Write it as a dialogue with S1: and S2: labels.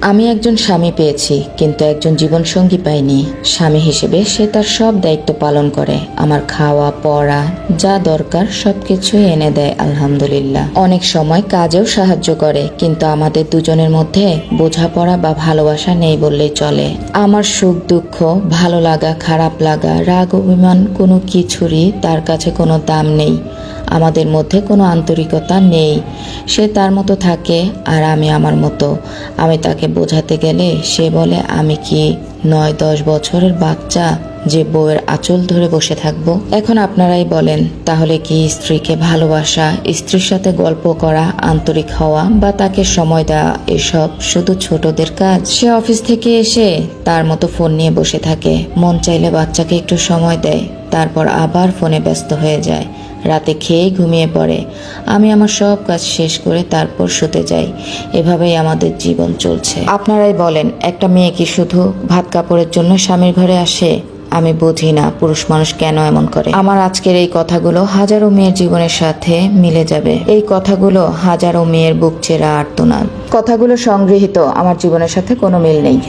S1: আমি একজন স্বামী পেয়েছি, কিন্তু একজন জীবনসঙ্গী পাইনি। স্বামী হিসেবে সে তার সব দায়িত্ব পালন করে, আমার খাওয়া পড়া যা দরকার সবকিছুই এনে দেয় আলহামদুলিল্লাহ। অনেক সময় কাজেও সাহায্য করে, কিন্তু আমাদের দুজনের মধ্যে বোঝাপড়া বা ভালোবাসা নেই বললেই চলে। আমার সুখ দুঃখ, ভালো লাগা খারাপ লাগা, রাগ অভিমান কোনো কিছুরই তার কাছে কোনো দাম নেই। আমাদের মধ্যে কোনো আন্তরিকতা নেই। সে তার মতো থাকে আর আমি আমার মতো। আমি তাকে বোঝাতে গেলে সে বলে আমি কি 9-10 বছরের বাচ্চা যে বউয়ের আঁচল ধরে বসে থাকবো। এখন আপনারাই বলেন, তাহলে কি স্ত্রীকে ভালোবাসা, স্ত্রীর সাথে গল্প করা, আন্তরিক হওয়া বা তাকে সময় দেওয়া এসব শুধু ছোটদের কাজ? সে অফিস থেকে এসে তার মতো ফোন নিয়ে বসে থাকে, মন চাইলে বাচ্চাকে একটু সময় দেয়, তারপর আবার ফোনে ব্যস্ত হয়ে যায়। রাতে খেয়ে ঘুমিয়ে পড়ে। আমি আমার সব কাজ শেষ করে তারপর শুতে যাই। এভাবেই আমাদের জীবন চলছে। আপনারাই বলেন, একটা মেয়ে কি শুধু ভাত কাপড়ের জন্য স্বামীর ঘরে আসে? আমি বুঝি না পুরুষ মানুষ কেন এমন করে। আমার আজকের এই কথাগুলো হাজারো মেয়ের জীবনের সাথে মিলে যাবে। এই কথাগুলো হাজারো মেয়ের বুক চেরা আর্তনাদ। কথাগুলো সংগৃহীত, আমার জীবনের সাথে কোনো মিল নেই।